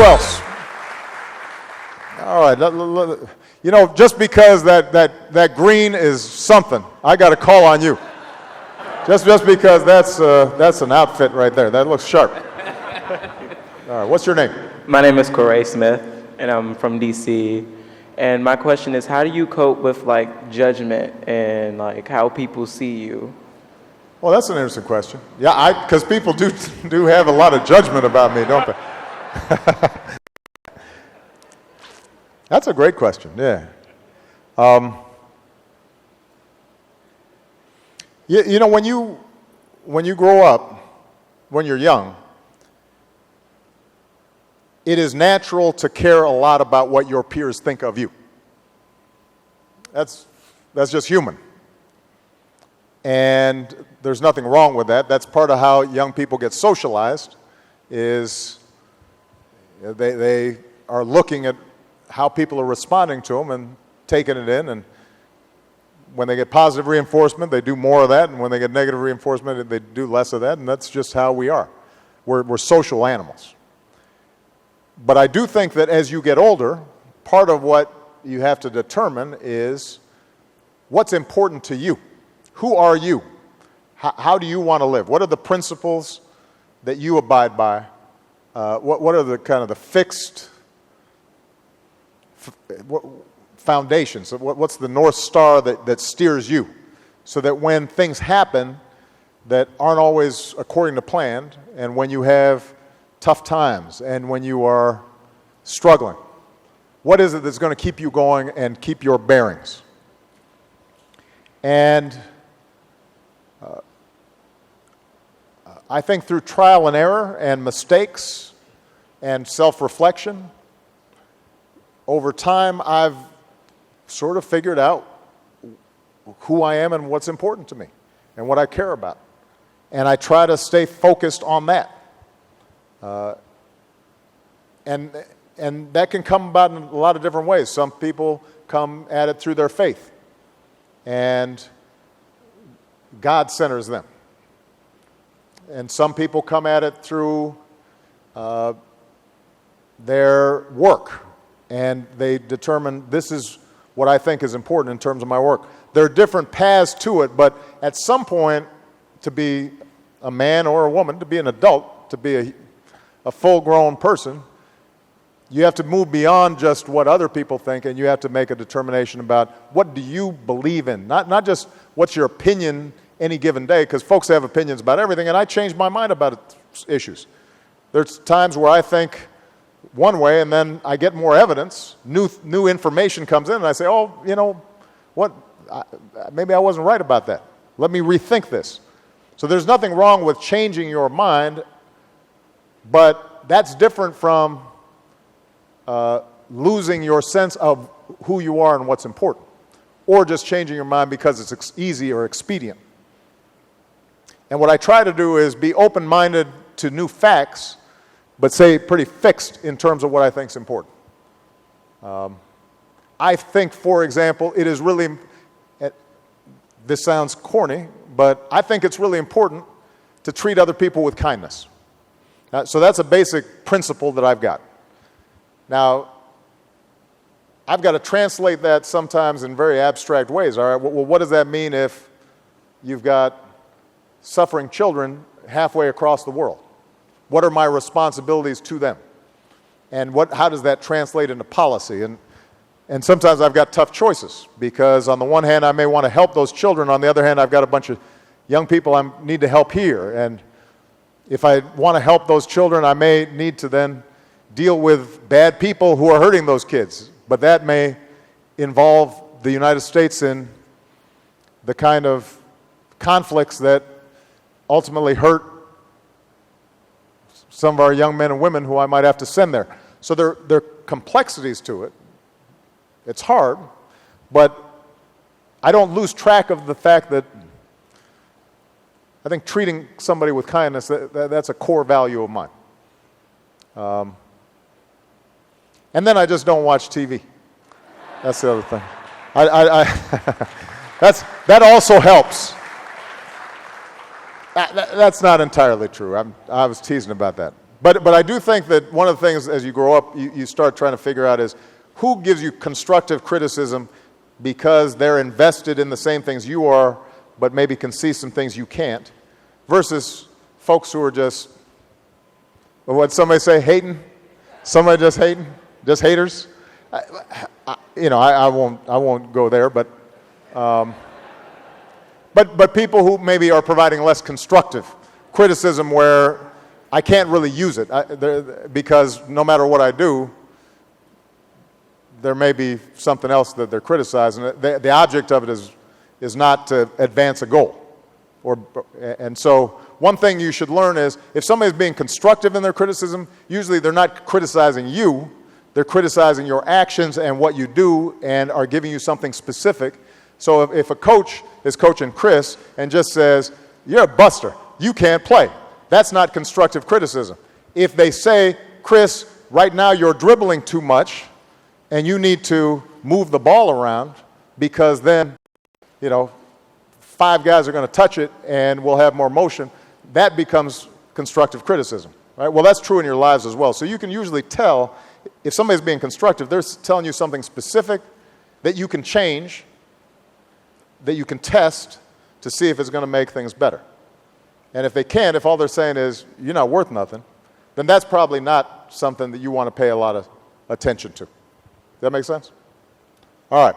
else? All right. You know, just because that green is something, I got to call on you. Just because that's an outfit right there. That looks sharp. All right. What's your name? My name is Corey Smith, and I'm from DC. And my question is, how do you cope with like judgment and like how people see you? Well, that's an interesting question. Yeah, because people do have a lot of judgment about me, don't they? That's a great question. Yeah. You know, when you grow up, when you're young, it is natural to care a lot about what your peers think of you. That's just human. And there's nothing wrong with that. That's part of how young people get socialized, is they are looking at how people are responding to them and taking it in. And when they get positive reinforcement, they do more of that. And when they get negative reinforcement, they do less of that. And that's just how we are. We're social animals. But I do think that as you get older, part of what you have to determine is what's important to you. Who are you? How do you want to live? What are the principles that you abide by? What are the kind of the fixed foundations? What's the North Star that steers you? So that when things happen that aren't always according to plan, and when you have tough times, and when you are struggling, what is it that's going to keep you going and keep your bearings? And I think through trial and error and mistakes and self-reflection, over time I've sort of figured out who I am and what's important to me and what I care about. And I try to stay focused on that. And that can come about in a lot of different ways. Some people come at it through their faith, and God centers them. And some people come at it through their work, and they determine this is what I think is important in terms of my work. There are different paths to it, but at some point, to be a man or a woman, to be an adult, to be a full-grown person, you have to move beyond just what other people think, and you have to make a determination about what do you believe in. Not just what's your opinion any given day, because folks have opinions about everything, and I change my mind about issues. There's times where I think one way, and then I get more evidence, new information comes in, and I say, oh, you know, maybe I wasn't right about that. Let me rethink this. So there's nothing wrong with changing your mind, but that's different from losing your sense of who you are and what's important, or just changing your mind because it's easy or expedient. And what I try to do is be open-minded to new facts, but say pretty fixed in terms of what I think is important. I think, for example, it is really, this sounds corny, but I think it's really important to treat other people with kindness. So that's a basic principle that I've got. Now, I've got to translate that sometimes in very abstract ways. All right, well, what does that mean if you've got suffering children halfway across the world? What are my responsibilities to them? And how does that translate into policy? And sometimes I've got tough choices, because on the one hand, I may want to help those children. On the other hand, I've got a bunch of young people I need to help here. And if I want to help those children, I may need to then deal with bad people who are hurting those kids. But that may involve the United States in the kind of conflicts that ultimately hurt some of our young men and women who I might have to send there. So there are complexities to it. It's hard, but I don't lose track of the fact that I think treating somebody with kindness, that's a core value of mine. And then I just don't watch TV. That's the other thing. That also helps. That's not entirely true. I was teasing about that. But I do think that one of the things as you grow up, you start trying to figure out is who gives you constructive criticism because they're invested in the same things you are, but maybe can see some things you can't, versus folks who are just, what somebody say, hating? Somebody just hating? Just haters? I won't go there, but people who maybe are providing less constructive criticism where I can't really use it because no matter what I do, there may be something else that they're criticizing. The object of it is not to advance a goal. And so one thing you should learn is if somebody's being constructive in their criticism, usually they're not criticizing you, they're criticizing your actions and what you do and are giving you something specific. So if a coach is coaching Chris and just says, you're a buster, you can't play, that's not constructive criticism. If they say, Chris, right now you're dribbling too much and you need to move the ball around because then, 5 guys are going to touch it and we'll have more motion, that becomes constructive criticism, right? Well, that's true in your lives as well. So you can usually tell if somebody's being constructive, they're telling you something specific that you can change, that you can test to see if it's going to make things better. And if they can't, if all they're saying is, you're not worth nothing, then that's probably not something that you want to pay a lot of attention to. Does that make sense? All right.